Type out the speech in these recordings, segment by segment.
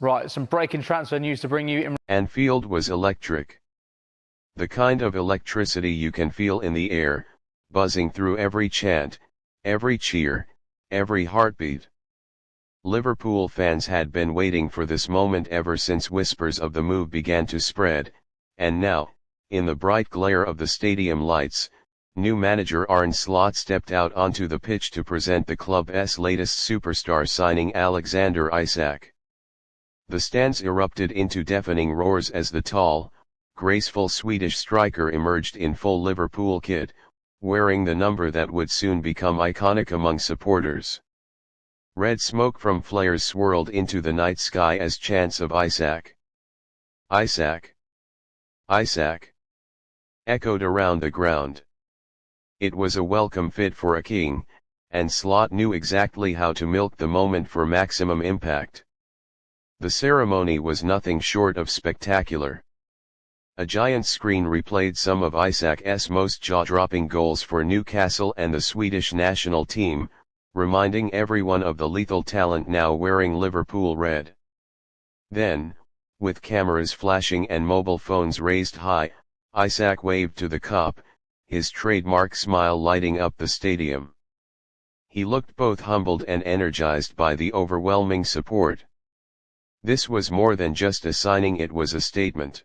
Right, some breaking transfer news to bring you in. Anfield was electric. The kind of electricity you can feel in the air, buzzing through every chant, every cheer, every heartbeat. Liverpool fans had been waiting for this moment ever since whispers of the move began to spread, and now, in the bright glare of the stadium lights, new manager Arne Slot stepped out onto the pitch to present the club's latest superstar signing, Alexander Isak. The stands erupted into deafening roars as the tall, graceful Swedish striker emerged in full Liverpool kit, wearing the number that would soon become iconic among supporters. Red smoke from flares swirled into the night sky as chants of "Isak! Isak! Isak!" echoed around the ground. It was a welcome fit for a king, and Slot knew exactly how to milk the moment for maximum impact. The ceremony was nothing short of spectacular. A giant screen replayed some of Isak's most jaw-dropping goals for Newcastle and the Swedish national team, reminding everyone of the lethal talent now wearing Liverpool red. Then, with cameras flashing and mobile phones raised high, Isak waved to the cop, his trademark smile lighting up the stadium. He looked both humbled and energized by the overwhelming support. This was more than just a signing, it was a statement.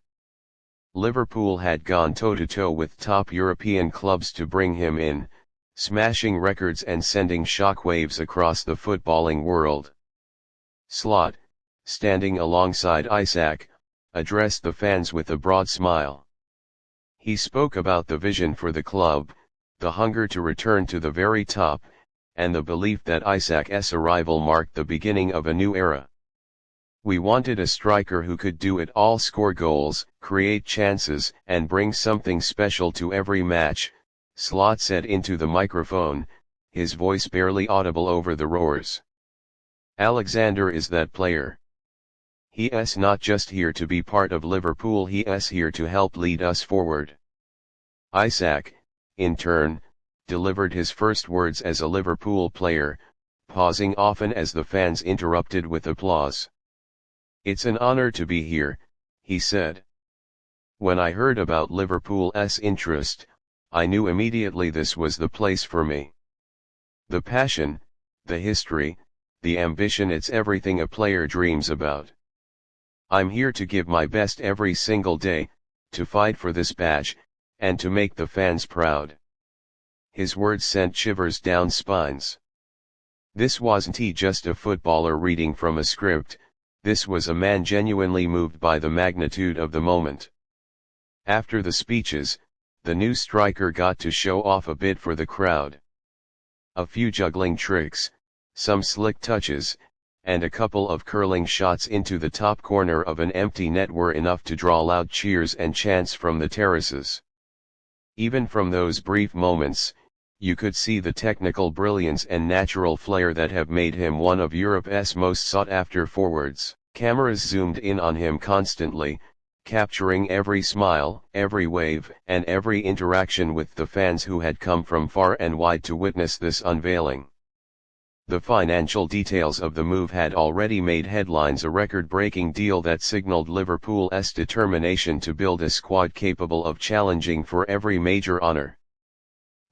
Liverpool had gone toe-to-toe with top European clubs to bring him in, smashing records and sending shockwaves across the footballing world. Slot, standing alongside Isak, addressed the fans with a broad smile. He spoke about the vision for the club, the hunger to return to the very top, and the belief that Isak's arrival marked the beginning of a new era. "We wanted a striker who could do it all: score goals, create chances, and bring something special to every match," Slot said into the microphone, his voice barely audible over the roars. "Alexander is that player. He's not just here to be part of Liverpool, he's here to help lead us forward." Isak, in turn, delivered his first words as a Liverpool player, pausing often as the fans interrupted with applause. "It's an honor to be here," he said. "When I heard about Liverpool's interest, I knew immediately this was the place for me. The passion, the history, the ambition, it's everything a player dreams about. I'm here to give my best every single day, to fight for this badge, and to make the fans proud." His words sent shivers down spines. This wasn't just a footballer reading from a script, this was a man genuinely moved by the magnitude of the moment. After the speeches, the new striker got to show off a bit for the crowd. A few juggling tricks, some slick touches, and a couple of curling shots into the top corner of an empty net were enough to draw loud cheers and chants from the terraces. Even from those brief moments, you could see the technical brilliance and natural flair that have made him one of Europe's most sought-after forwards. Cameras zoomed in on him constantly, capturing every smile, every wave, and every interaction with the fans who had come from far and wide to witness this unveiling. The financial details of the move had already made headlines: a record-breaking deal that signaled Liverpool's determination to build a squad capable of challenging for every major honour.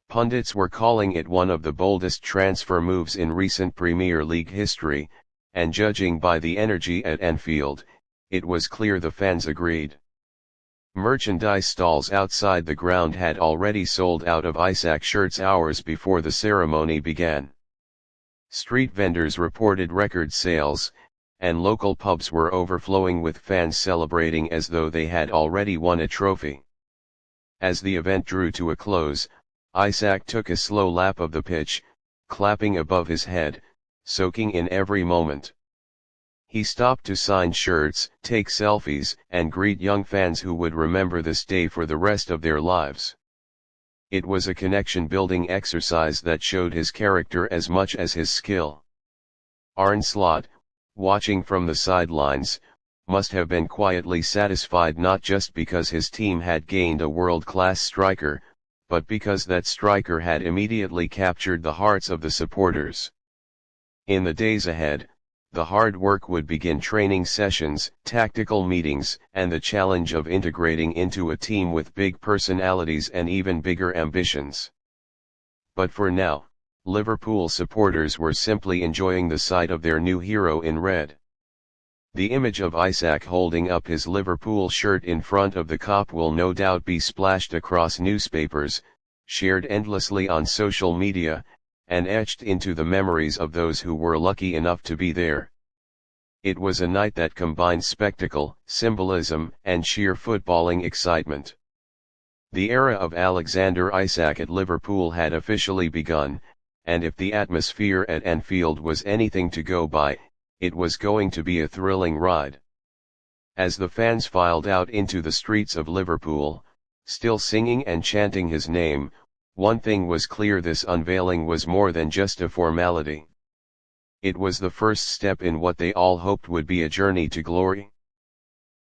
Pundits were calling it one of the boldest transfer moves in recent Premier League history, and judging by the energy at Anfield, it was clear the fans agreed. Merchandise stalls outside the ground had already sold out of Isak shirts hours before the ceremony began. Street vendors reported record sales, and local pubs were overflowing with fans celebrating as though they had already won a trophy. As the event drew to a close, Isak took a slow lap of the pitch, clapping above his head, soaking in every moment. He stopped to sign shirts, take selfies, and greet young fans who would remember this day for the rest of their lives. It was a connection-building exercise that showed his character as much as his skill. Arne Slot, watching from the sidelines, must have been quietly satisfied, not just because his team had gained a world-class striker, but because that striker had immediately captured the hearts of the supporters. In the days ahead, the hard work would begin: training sessions, tactical meetings, and the challenge of integrating into a team with big personalities and even bigger ambitions. But for now, Liverpool supporters were simply enjoying the sight of their new hero in red. The image of Isak holding up his Liverpool shirt in front of the Kop will no doubt be splashed across newspapers, shared endlessly on social media, and etched into the memories of those who were lucky enough to be there. It was a night that combined spectacle, symbolism, and sheer footballing excitement. The era of Alexander Isak at Liverpool had officially begun, and if the atmosphere at Anfield was anything to go by, it was going to be a thrilling ride. As the fans filed out into the streets of Liverpool, still singing and chanting his name, one thing was clear: this unveiling was more than just a formality. It was the first step in what they all hoped would be a journey to glory.